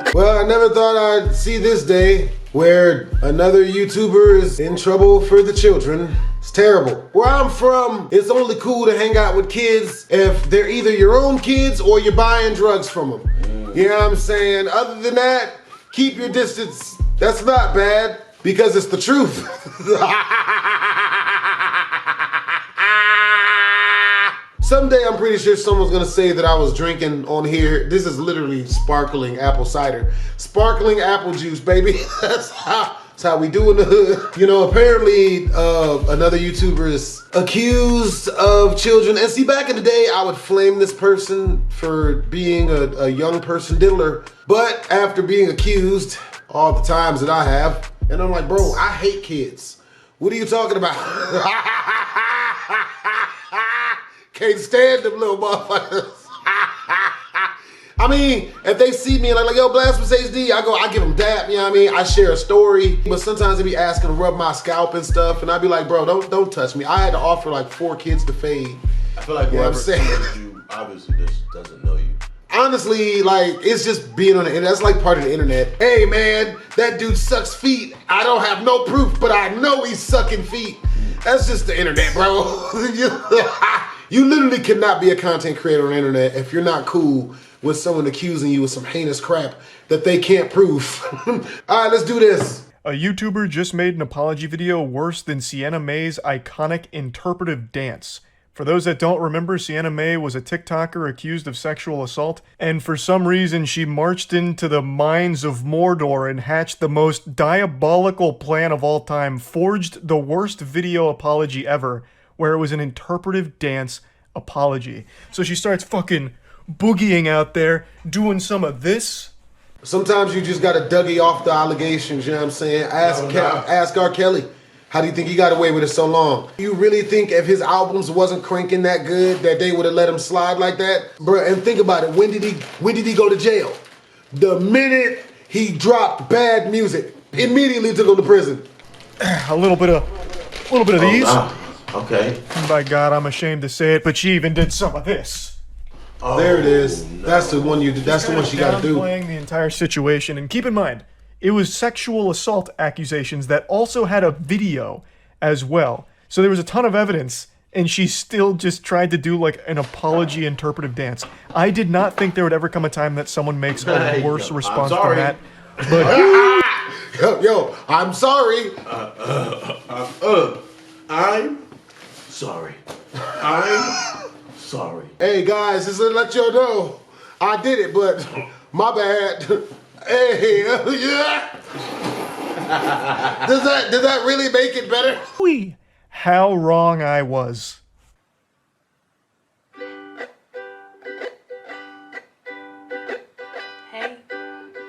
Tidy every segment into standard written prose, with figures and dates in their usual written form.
God. Well, I never thought I'd see this day where another YouTuber is in trouble for the children. It's terrible. Where I'm from, it's only cool to hang out with kids if they're either your own kids or you're buying drugs from them. You know what I'm saying? Other than that, keep your distance. That's not bad because it's the truth. Someday I'm pretty sure someone's gonna say that I was drinking on here. This is literally sparkling apple cider. Sparkling apple juice, baby. That's how we do in the hood. You know, apparently another YouTuber is accused of children. And see, back in the day, I would flame this person for being a young person diddler. But after being accused all the times that I have, and I'm like, bro, I hate kids. What are you talking about? Can't stand them little motherfuckers. I mean, if they see me like yo, BlastphamousHD, I give them dap, you know what I mean? I share a story, but sometimes they be asking to rub my scalp and stuff, and I'd be like, bro, don't touch me. I had to offer like 4 kids to fade. I feel like whoever told you obviously just doesn't know you. Honestly, like, it's just being on the internet. That's like part of the internet. Hey man, that dude sucks feet. I don't have no proof, but I know he's sucking feet. That's just the internet, bro. You literally cannot be a content creator on the internet if you're not cool with someone accusing you of some heinous crap that they can't prove. All right, let's do this. A YouTuber just made an apology video worse than Sienna May's iconic interpretive dance. For those that don't remember, Sienna May was a TikToker accused of sexual assault, and for some reason she marched into the mines of Mordor and hatched the most diabolical plan of all time, forged the worst video apology ever, where it was an interpretive dance apology. So she starts fucking boogieing out there, doing some of this. Sometimes you just gotta Dougie off the allegations, you know what I'm saying? Ask R. Kelly. How do you think he got away with it so long? You really think if his albums wasn't cranking that good that they would have let him slide like that? Bruh, and think about it, when did he go to jail? The minute he dropped bad music, immediately took him to prison. A little bit of these. Nah. Okay. By God, I'm ashamed to say it, but she even did some of this. Oh, there it is. No. That's the one that's the one she gotta do. Downplaying the entire situation, and keep in mind, it was sexual assault accusations that also had a video as well. So there was a ton of evidence, and she still just tried to do like an apology interpretive dance. I did not think there would ever come a time that someone makes a worse response than that. But yo, I'm sorry. I'm sorry. I'm sorry. Hey guys, just to let y'all know, I did it, but my bad. Hey, yeah. Does that really make it better? How wrong I was. Hey,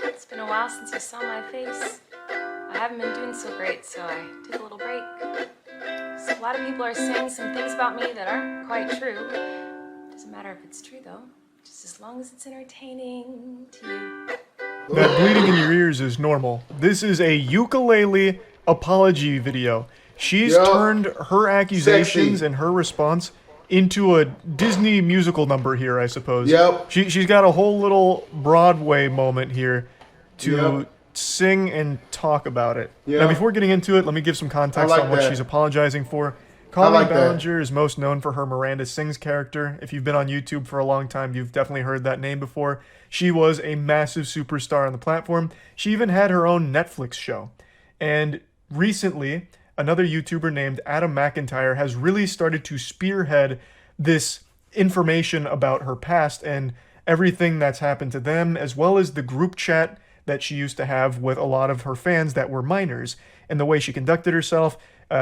it's been a while since you saw my face. I haven't been doing so great, so I took a little break. So a lot of people are saying some things about me that aren't quite true. Doesn't matter if it's true though, just as long as it's entertaining to you. That bleeding in your ears is normal. This is a ukulele apology video. She's turned her accusations and her response into a Disney musical number here, I suppose. Yep. She's got a whole little Broadway moment here to sing and talk about it. Yep. Now, before getting into it, let me give some context on what she's apologizing for. Colleen Ballinger is most known for her Miranda Sings character. If you've been on YouTube for a long time, you've definitely heard that name before. She was a massive superstar on the platform. She even had her own Netflix show. And recently, another YouTuber named Adam McIntyre has really started to spearhead this information about her past and everything that's happened to them, as well as the group chat that she used to have with a lot of her fans that were minors, and the way she conducted herself.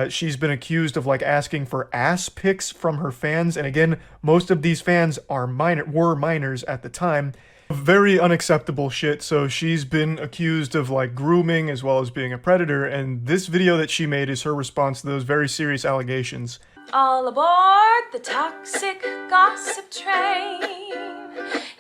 She's been accused of like asking for ass pics from her fans, and again, most of these fans were minors at the time. Very unacceptable shit. So she's been accused of like grooming as well as being a predator, and this video that she made is her response to those very serious allegations. All aboard the toxic gossip train.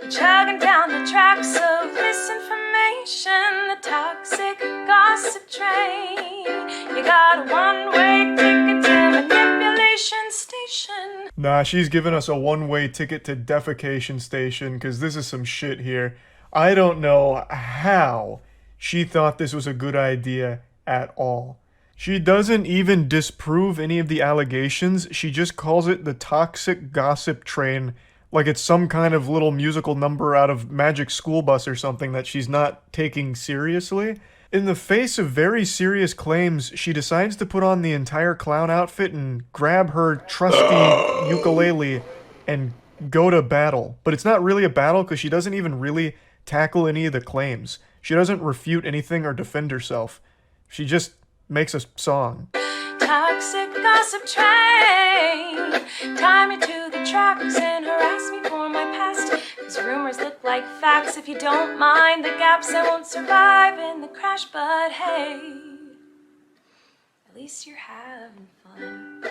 You're chugging down the tracks of misinformation. The toxic gossip train. You got a one-way ticket to manipulation station. Nah, she's giving us a one-way ticket to defecation station, because this is some shit here. I don't know how she thought this was a good idea at all. She doesn't even disprove any of the allegations. She just calls it the toxic gossip train, like it's some kind of little musical number out of Magic School Bus or something that she's not taking seriously. In the face of very serious claims, she decides to put on the entire clown outfit and grab her trusty ukulele and go to battle. But it's not really a battle because she doesn't even really tackle any of the claims. She doesn't refute anything or defend herself. She just makes a song. Toxic gossip train, tie me to the tracks and harass me for my past. Cause rumors look like facts. If you don't mind the gaps, I won't survive in the crash. But hey, at least you're having fun.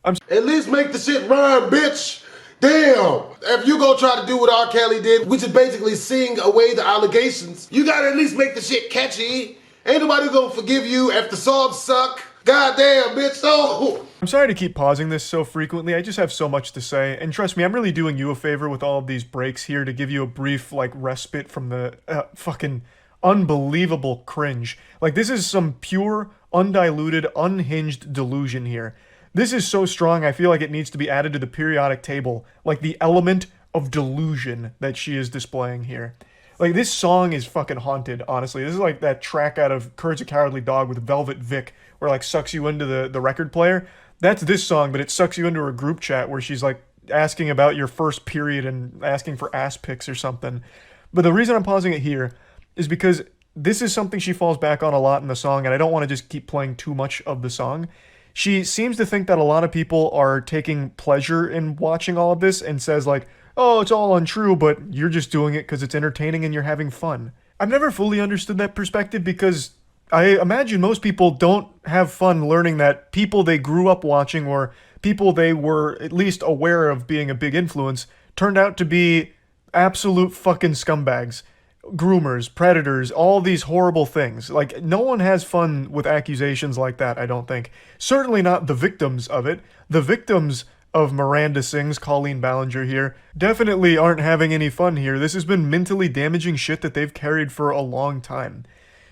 At least make the shit rhyme, bitch. Damn. If you go try to do what R. Kelly did, which is basically sing away the allegations, you gotta at least make the shit catchy. Ain't nobody gonna forgive you if the songs suck. Goddamn, bitch, no. I'm sorry to keep pausing this so frequently. I just have so much to say. And trust me, I'm really doing you a favor with all of these breaks here to give you a brief, like, respite from the fucking unbelievable cringe. Like, this is some pure, undiluted, unhinged delusion here. This is so strong, I feel like it needs to be added to the periodic table. Like, the element of delusion that she is displaying here. Like, this song is fucking haunted, honestly. This is like that track out of Courage the Cowardly Dog with Velvet Vic, where, like, sucks you into the record player. That's this song, but it sucks you into a group chat where she's, like, asking about your first period and asking for ass pics or something. But the reason I'm pausing it here is because this is something she falls back on a lot in the song, and I don't want to just keep playing too much of the song. She seems to think that a lot of people are taking pleasure in watching all of this and says, like, oh, it's all untrue, but you're just doing it because it's entertaining and you're having fun. I've never fully understood that perspective because I imagine most people don't have fun learning that people they grew up watching or people they were at least aware of being a big influence turned out to be absolute fucking scumbags. Groomers, predators, all these horrible things. Like, no one has fun with accusations like that, I don't think. Certainly not the victims of it. The victims of Miranda Sings, Colleen Ballinger here, definitely aren't having any fun here. This has been mentally damaging shit that they've carried for a long time.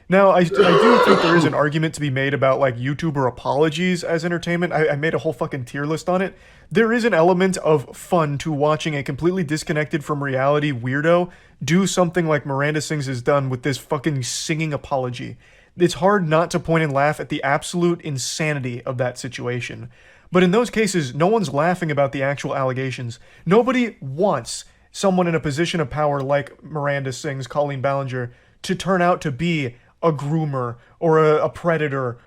Now, I do think there is an argument to be made about, like, YouTuber apologies as entertainment. I made a whole fucking tier list on it. There is an element of fun to watching a completely disconnected from reality weirdo do something like Miranda Sings has done with this fucking singing apology. It's hard not to point and laugh at the absolute insanity of that situation. But in those cases, no one's laughing about the actual allegations. Nobody wants someone in a position of power like Miranda Sings, Colleen Ballinger, to turn out to be a groomer or a predator.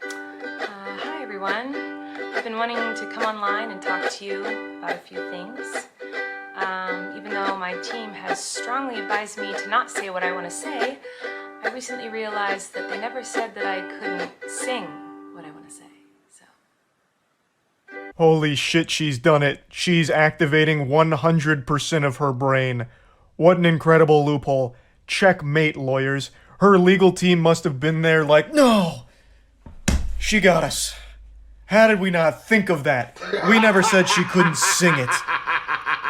Hi everyone. I've been wanting to come online and talk to you about a few things. Even though my team has strongly advised me to not say what I want to say, I recently realized that they never said that I couldn't sing what I want to say. Holy shit, she's done it. She's activating 100% of her brain. What an incredible loophole. Checkmate, lawyers. Her legal team must have been there like, no! She got us. How did we not think of that? We never said she couldn't sing it.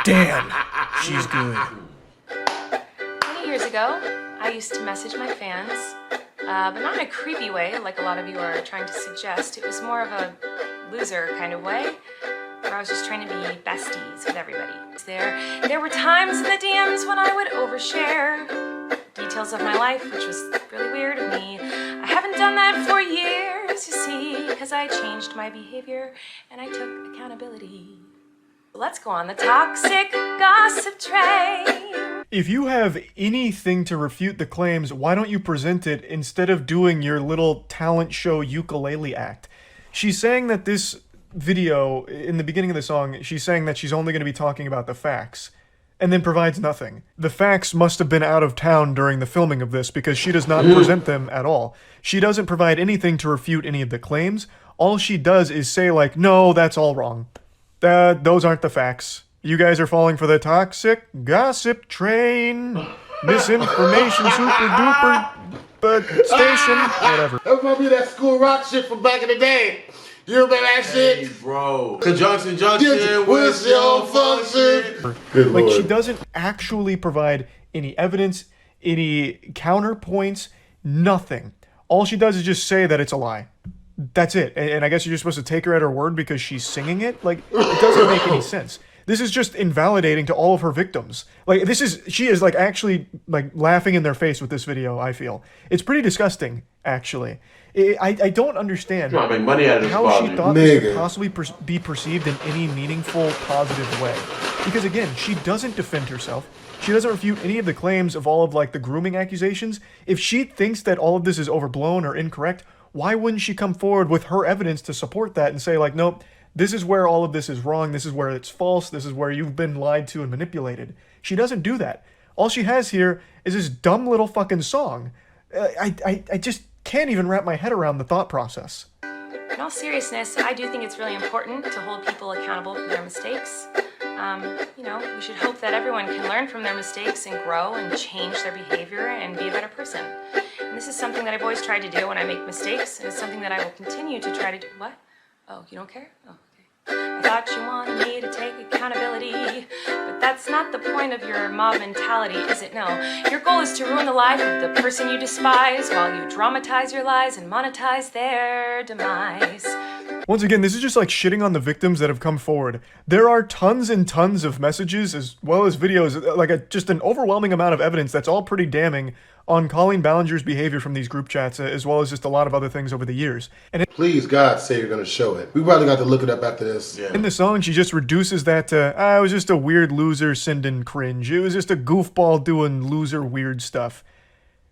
Damn, she's good. Many years ago, I used to message my fans, but not in a creepy way like a lot of you are trying to suggest. It was more of a loser kind of way, where I was just trying to be besties with everybody. There were times in the DMs when I would overshare details of my life, which was really weird of me. I haven't done that for years, you see, because I changed my behavior and I took accountability. Let's go on the toxic gossip train. If you have anything to refute the claims, why don't you present it instead of doing your little talent show ukulele act? She's saying that this video, in the beginning of the song, she's saying that she's only going to be talking about the facts, and then provides nothing. The facts must have been out of town during the filming of this because she does not present them at all. She doesn't provide anything to refute any of the claims. All she does is say, like, no, that's all wrong. Those aren't the facts. You guys are falling for the toxic gossip train. Misinformation super duper station. Whatever. That might be that school rock shit from back in the day. You remember that shit? Hey, bro. Conjunction, What's your function? Like, she doesn't actually provide any evidence, any counterpoints, nothing. All she does is just say that it's a lie. That's it. And I guess you're just supposed to take her at her word because she's singing it? Like, it doesn't make any sense. This is just invalidating to all of her victims. Like, she is like actually like laughing in their face with this video, I feel. It's pretty disgusting, actually. I don't understand Trying to make money out of this how quality. she thought this could possibly be perceived in any meaningful, positive way. Because again, she doesn't defend herself. She doesn't refute any of the claims of all of like the grooming accusations. If she thinks that all of this is overblown or incorrect, why wouldn't she come forward with her evidence to support that and say like, nope, this is where all of this is wrong, this is where it's false, this is where you've been lied to and manipulated. She doesn't do that. All she has here is this dumb little fucking song. I just can't even wrap my head around the thought process. In all seriousness, I do think it's really important to hold people accountable for their mistakes. We should hope that everyone can learn from their mistakes and grow and change their behavior and be a better person. And this is something that I've always tried to do when I make mistakes, and it's something that I will continue to try to do. What? Oh, you don't care? Oh, okay. I thought you wanted me to take accountability, but that's not the point of your mob mentality, is it? No. Your goal is to ruin the life of the person you despise while you dramatize your lies and monetize their demise. Once again, this is just like shitting on the victims that have come forward. There are tons and tons of messages as well as videos, like just an overwhelming amount of evidence that's all pretty damning on Colleen Ballinger's behavior from these group chats, as well as just a lot of other things over the years. And please, God, say you're going to show it. We probably got to look it up after this. Yeah. In the song, she just reduces that to, it was just a weird loser sending cringe. It was just a goofball doing loser weird stuff.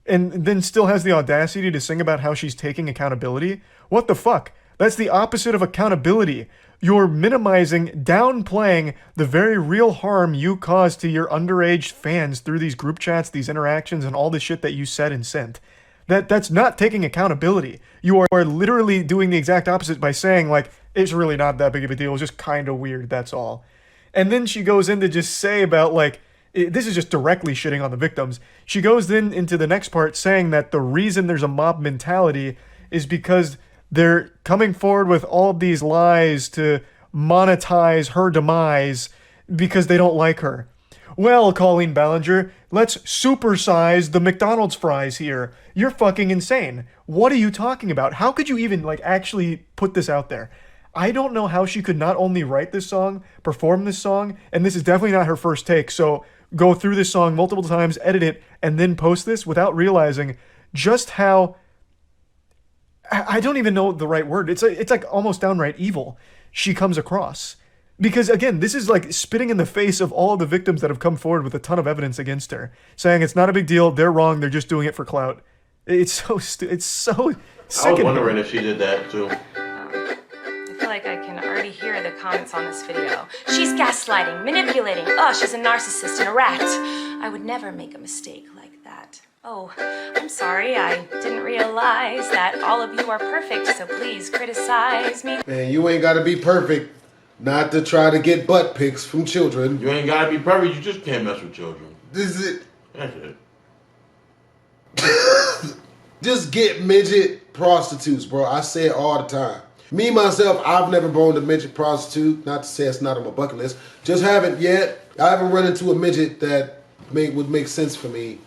And then still has the audacity to sing about how she's taking accountability. What the fuck? That's the opposite of accountability. You're minimizing, downplaying the very real harm you caused to your underage fans through these group chats, these interactions, and all the shit that you said and sent. That's not taking accountability. You are literally doing the exact opposite by saying, like, it's really not that big of a deal, it's just kind of weird, that's all. And then she goes in to just say about, like, this is just directly shitting on the victims. She goes then into the next part saying that the reason there's a mob mentality is because they're coming forward with all of these lies to monetize her demise because they don't like her. Well, Colleen Ballinger, let's supersize the McDonald's fries here. You're fucking insane. What are you talking about? How could you even, like, actually put this out there? I don't know how she could not only write this song, perform this song, and this is definitely not her first take, so go through this song multiple times, edit it, and then post this without realizing just how... I don't even know the right word. It's like almost downright evil she comes across. Because again, this is like spitting in the face of all of the victims that have come forward with a ton of evidence against her, saying it's not a big deal, they're wrong, they're just doing it for clout. It's so sickening. I was wondering if she did that too. I feel like I can already hear the comments on this video. She's gaslighting, manipulating. Oh, she's a narcissist and a rat. I would never make a mistake like that. Oh, I'm sorry, I didn't realize that all of you are perfect, so please criticize me. Man, you ain't gotta be perfect not to try to get butt pics from children. You ain't gotta be perfect, you just can't mess with children. This is it. That's it. Just get midget prostitutes, bro. I say it all the time. Me, myself, I've never boned a midget prostitute. Not to say it's not on my bucket list. Just haven't yet. I haven't run into a midget that would make sense for me.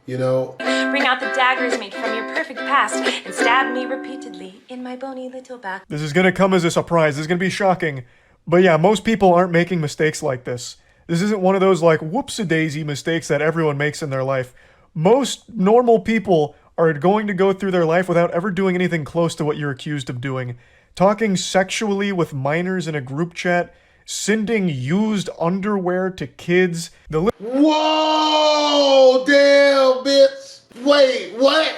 You know? Bring out the daggers made from your perfect past and stab me repeatedly in my bony little back. This is gonna come as a surprise. This is gonna be shocking. But yeah, most people aren't making mistakes like this. This isn't one of those like whoops-a-daisy mistakes that everyone makes in their life. Most normal people are going to go through their life without ever doing anything close to what you're accused of doing. Talking sexually with minors in a group chat, sending used underwear to kids. Whoa, damn, bitch. Wait, what?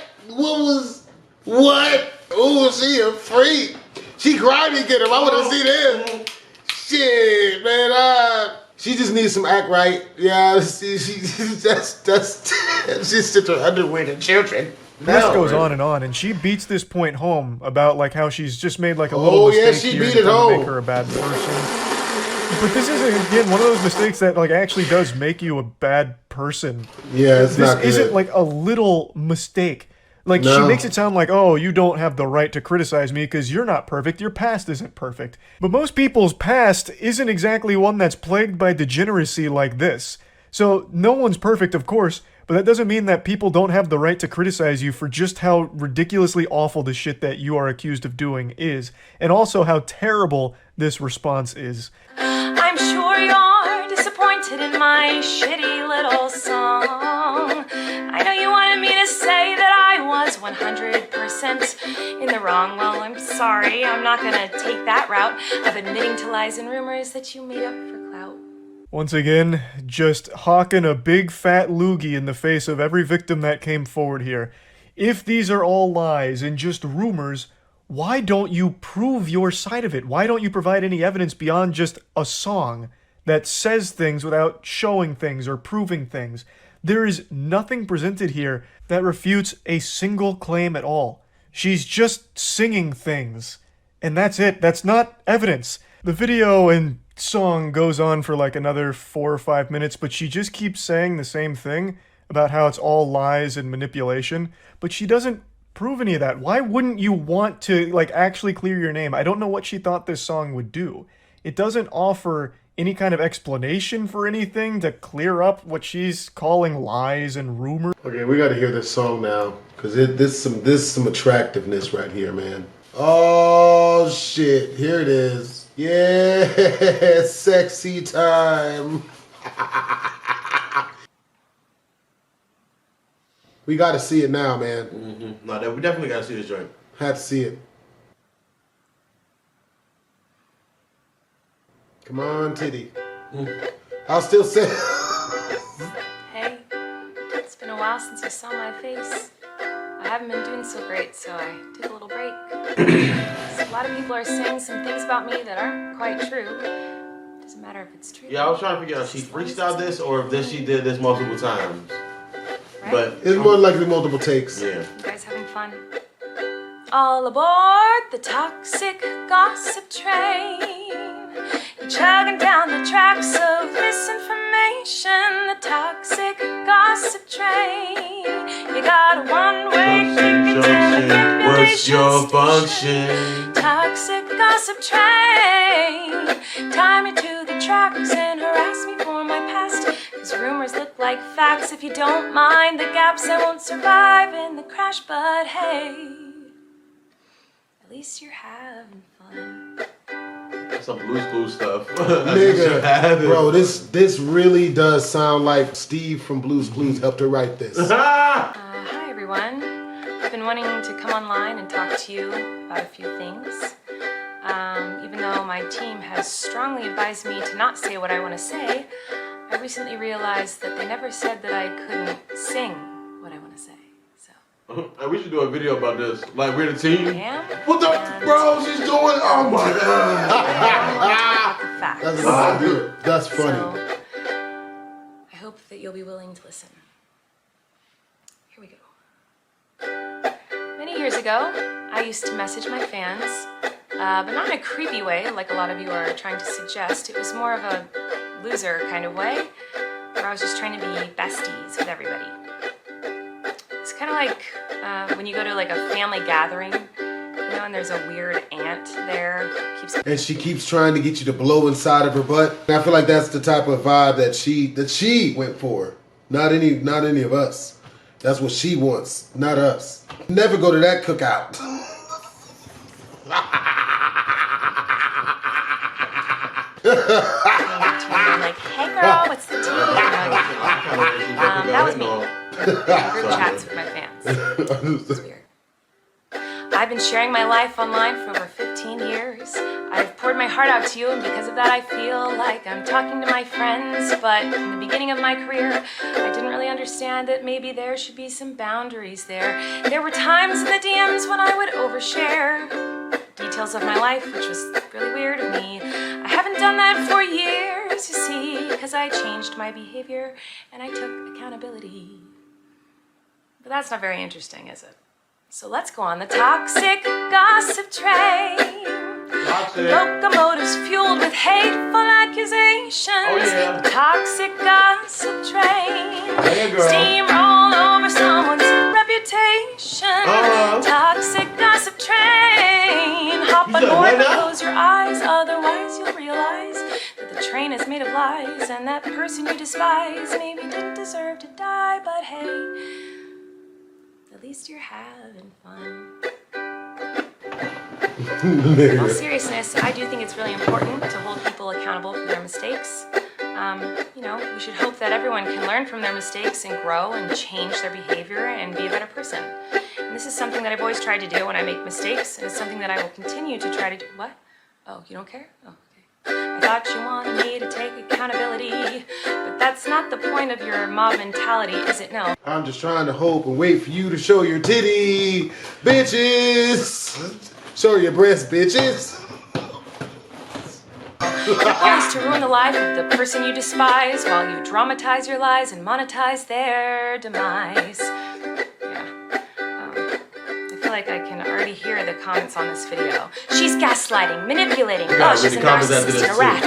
What? Ooh, she a freak. She grimy get him. I want to see this. Shit, man. She just needs some act right. Yeah, she sent her underwear to children. This goes on, and she beats this point home about like how she's just made like a little mistake here to make her a bad person. But this is, again, one of those mistakes that, like, actually does make you a bad person. Yeah, it's not good. This isn't, like, a little mistake. Like, she makes it sound like, oh, you don't have the right to criticize me because you're not perfect, your past isn't perfect. But most people's past isn't exactly one that's plagued by degeneracy like this. So no one's perfect, of course, but that doesn't mean that people don't have the right to criticize you for just how ridiculously awful the shit that you are accused of doing is, and also how terrible this response is. I'm sure you're disappointed in my shitty little song. I know you wanted me to say that I was 100% in the wrong. Well, I'm sorry, I'm not gonna take that route of admitting to lies and rumors that you made up for clout. Once again, just hawking a big fat loogie in the face of every victim that came forward here. If these are all lies and just rumors, why don't you prove your side of it? Why don't you provide any evidence beyond just a song that says things without showing things or proving things? There is nothing presented here that refutes a single claim at all. She's just singing things, and that's it. That's not evidence. The video and song goes on for like another 4 or 5 minutes, but she just keeps saying the same thing about how it's all lies and manipulation, but she doesn't prove any of that. Why wouldn't you want to like actually clear your name? I don't know what she thought this song would do. It doesn't offer any kind of explanation for anything to clear up what she's calling lies and rumors. Okay, we got to hear this song now, because this is some attractiveness right here, man. Oh shit, here it is. Yeah, sexy time. We got to see it now, man. Mm-hmm. No, we definitely got to see this joint. Had to see it. Come on, titty. I'll still say. Hey, it's been a while since you saw my face. I haven't been doing so great, so I took a little break. So a lot of people are saying some things about me that aren't quite true. Doesn't matter if it's true. Yeah, I was trying to figure out if she freestyled this or if she did this multiple times. Right? But It's more likely multiple takes. yeah. You guys having fun? All aboard the toxic gossip train. You're chugging down the tracks of misinformation. The toxic gossip train. You got a one-way ticket to manipulation. What's your function? Toxic gossip train. Tie me to the tracks and harass me for my past. Cause rumors look like facts. If you don't mind the gaps, I won't survive in the crash. But hey, at least you're having fun. That's some Blues stuff. Nigga, bro, this really does sound like Steve from Blues Clues helped her write this. Hi everyone. I've been wanting to come online and talk to you about a few things. Even though my team has strongly advised me to not say what I want to say, I recently realized that they never said that I couldn't sing what I want to say. So We should do a video about this. Like, we're the team. I am. What the? Bro, she's doing. Oh my god. Facts. That's funny. So, I hope that you'll be willing to listen. Here we go. Many years ago, I used to message my fans, but not in a creepy way like a lot of you are trying to suggest. It was more of a loser kind of way, where I was just trying to be besties with everybody. It's kind of like when you go to like a family gathering, you know, and there's a weird aunt there. And she keeps trying to get you to blow inside of her butt. And I feel like that's the type of vibe that she went for. Not any of us. That's what she wants, not us. Never go to that cookout. Like, hey girl, what's the tea? That was me. Group chats with my fans. It's weird. I've been sharing my life online for over 15 years. I've poured my heart out to you, and because of that I feel like I'm talking to my friends. But in the beginning of my career, I didn't really understand that maybe there should be some boundaries there. There were times in the DMs when I would overshare details of my life, which was really weird of me. I haven't done that for years, you see, because I changed my behavior and I took accountability. But that's not very interesting, is it? So let's go on the toxic gossip train. Toxic. Locomotives fueled with hateful accusations. Oh, yeah. Toxic gossip train. Hey, girl. Steamroll over someone's reputation. Toxic gossip train. Hop on board, but close your eyes, otherwise you'll realize that the train brain is made of lies, and that person you despise maybe didn't deserve to die, but hey, at least you're having fun. In all seriousness, I do think it's really important to hold people accountable for their mistakes. You know, we should hope that everyone can learn from their mistakes and grow and change their behavior and be a better person. And this is something that I've always tried to do when I make mistakes, and it's something that I will continue to try to do. What? Oh, you don't care? Oh, okay. I thought you wanted me to take accountability, but that's not the point of your mob mentality, is it? No. I'm just trying to hope and wait for you to show your titty, bitches. Show your breast, bitches. The goal is to ruin the life of the person you despise while you dramatize your lies and monetize their demise. Yeah. I feel like I can already hear the comments on this video. She's gaslighting, manipulating. Oh, she's a narcissist and a rat.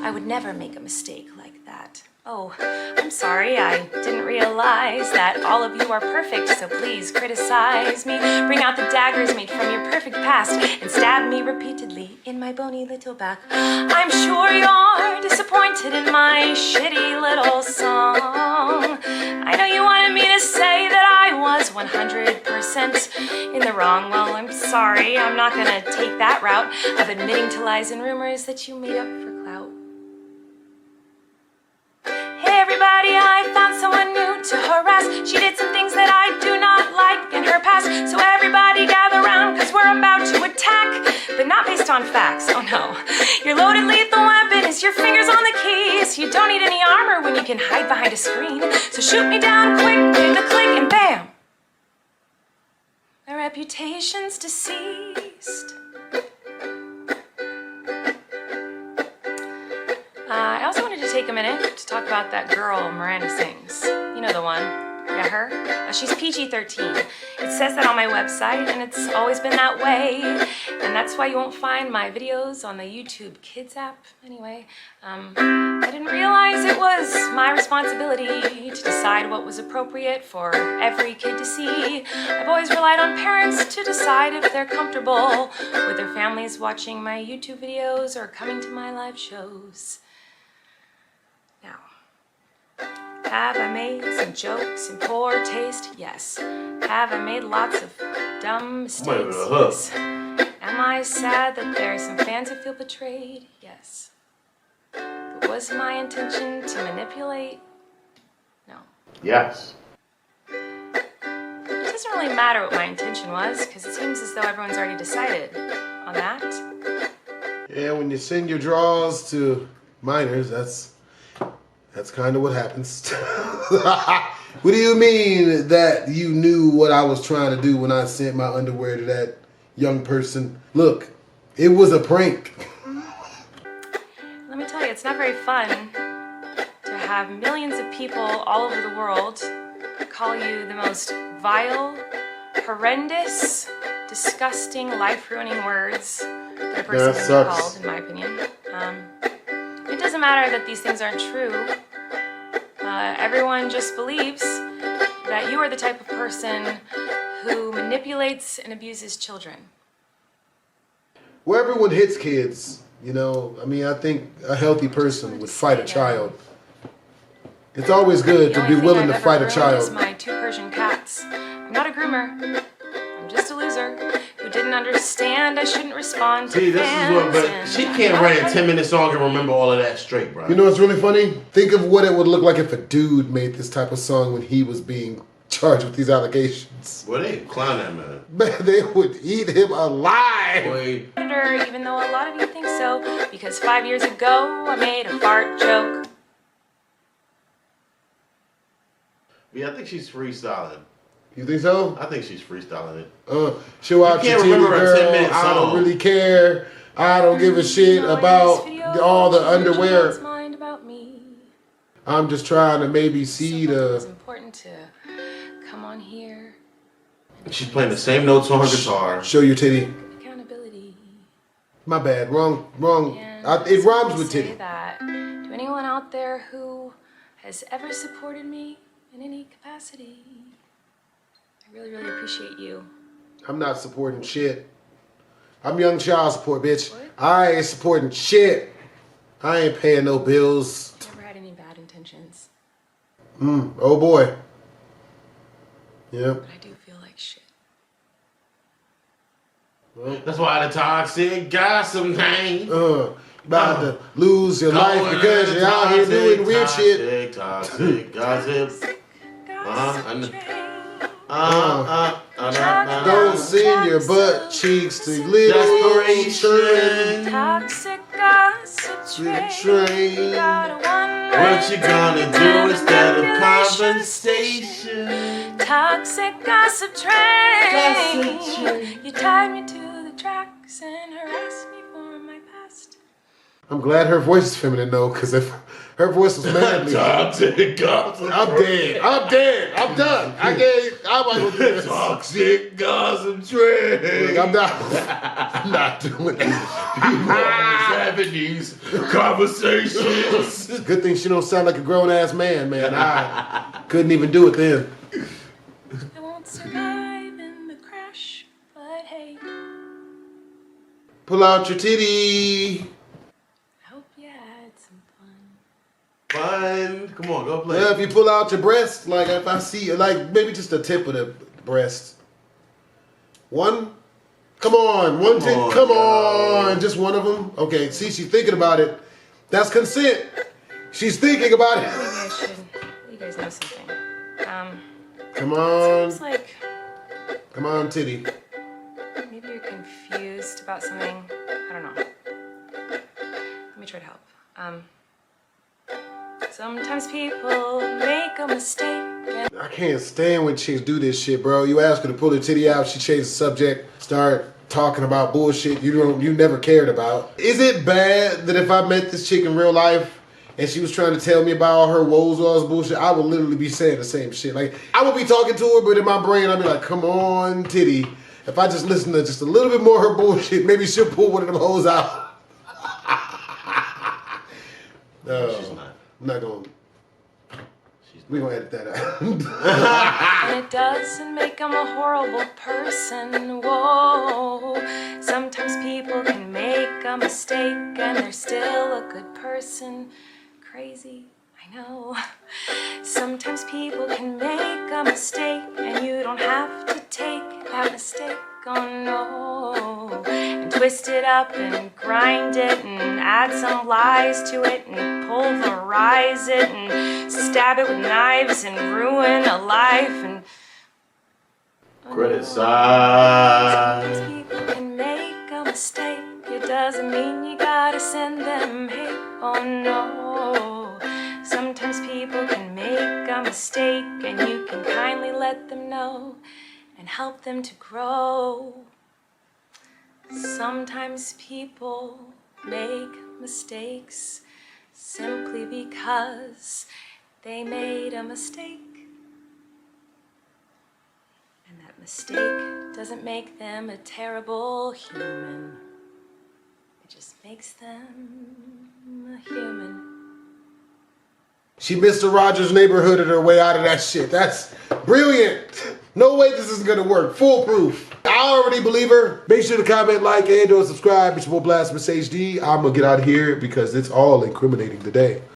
I would never make a mistake like that. Oh, I'm sorry, I didn't realize that all of you are perfect, so please criticize me. Bring out the daggers made from your perfect past and stab me repeatedly in my bony little back. I'm sure you're disappointed in my shitty little song. I know you wanted me to say that I was 100% in the wrong. Well, I'm sorry, I'm not gonna take that route of admitting to lies and rumors that you made up for clout. Everybody, I found someone new to harass. She did some things that I do not like in her past. So everybody gather round, cause we're about to attack. But not based on facts, oh no. Your loaded lethal weapon is your fingers on the keys. You don't need any armor when you can hide behind a screen. So shoot me down quick with a click and bam. My reputation's deceased. I also wanted to take a minute to talk about that girl Miranda sings. You know the one. Yeah, her. She's PG-13. It says that on my website, and it's always been that way. And that's why you won't find my videos on the YouTube Kids app. Anyway, I didn't realize it was my responsibility to decide what was appropriate for every kid to see. I've always relied on parents to decide if they're comfortable with their families watching my YouTube videos or coming to my live shows. Now, have I made some jokes in poor taste? Yes. Have I made lots of dumb mistakes? Yes. Am I sad that there are some fans who feel betrayed? Yes. But was my intention to manipulate? No. Yes. It doesn't really matter what my intention was, because it seems as though everyone's already decided on that. Yeah, when you send your draws to minors, that's kind of what happens. What do you mean that you knew what I was trying to do when I sent my underwear to that young person? Look, it was a prank. Let me tell you, it's not very fun to have millions of people all over the world call you the most vile, horrendous, disgusting, life-ruining words that a person can be called, in my opinion. It doesn't matter that these things aren't true. Everyone just believes that you are the type of person who manipulates and abuses children. Well, everyone hits kids, you know. I mean, I think a healthy person would fight a child. It's always good to be willing to fight a child. Is my 2 Persian cats. I'm not a groomer. I'm just a loser who didn't understand I shouldn't respond to fans. But she can't write a 10-minute song and remember all of that straight, bro. You know what's really funny? Think of what it would look like if a dude made this type of song when he was being charged with these allegations. Well, they clown that man. Man, they would eat him alive. Boy. Even though a lot of you think so, because 5 years ago I made a fart joke. Yeah, I think she's freestyling. You think so? I think she's freestyling it. Show out your titty, girl. 10-minute song. I don't really care. I don't give a shit about all the underwear. I'm just trying to maybe see the... It's important to come on here. She's playing the same notes on her guitar. Show your titty. Accountability. My bad. Wrong. It rhymes with titty. That. To anyone out there who has ever supported me in any capacity, I really, really appreciate you. I'm not supporting shit. I'm young child support, bitch. What? I ain't supporting shit. I ain't paying no bills. Never had any bad intentions. Oh boy. Yep. But I do feel like shit. Well, That's why the toxic gossip thing. About to lose your life because you're out here doing weird shit. Toxic gossip. Don't send your butt cheeks to little Desperation. Toxic gossip train. Gotta wonder What you gonna do instead of conversation? Toxic gossip train. You tied me to the tracks and harassed me for my past. I'm glad her voice is feminine though, because if her voice was manly, Toxic gossip. I'm dead. I'm dead. I'm done. I'm not gonna do this. Toxic gossip train. I'm not. I'm not doing it. Having these conversations. Good thing she don't sound like a grown ass man, man. I couldn't even do it then. I won't survive in the crash, but hey, Pull out your titty. I hope you had some fun. Fun. Come on, go play. Yeah, if you pull out your breast, like if I see, like maybe just the tip of the breast. One. Come on, one tip. Come on, just one of them. Okay, see, she's thinking about it. That's consent. She's thinking about it. Maybe I should let you guys know something. Come on. It's like Come on, titty. maybe you're confused about something. I don't know. Let me try to help. Sometimes people make a mistake. I can't stand when chicks do this shit, bro. You ask her to pull her titty out, she changes the subject, start talking about bullshit you never cared about. Is it bad that if I met this chick in real life and she was trying to tell me about all her woes or all this bullshit, I would literally be saying the same shit. Like, I would be talking to her, but in my brain, I'd be like, come on, titty. If I just listen to just a little bit more of her bullshit, maybe she'll pull one of them hoes out. No, She's not. I'm not going to. We're going to edit that out. And it doesn't make them a horrible person. Whoa. Sometimes people can make a mistake and they're still a good person. Crazy, I know. Sometimes people can make a mistake and you don't have to take that mistake. Oh no. And twist it up and grind it and add some lies to it and pulverize it and stab it with knives and ruin a life and Criticize. Sometimes people can make a mistake. It doesn't mean you gotta send them hate. Oh no. Sometimes people can make a mistake and you can kindly let them know and help them to grow. Sometimes people make mistakes simply because they made a mistake. And that mistake doesn't make them a terrible human. It just makes them a human. She Mr. Rogers' Neighborhooded her way out of that shit. That's brilliant. No way this is gonna work. Foolproof. I already believe her. Make sure to comment, like, and or subscribe. It's your boy BlastphamousHD. I'm gonna get out of here because it's all incriminating today.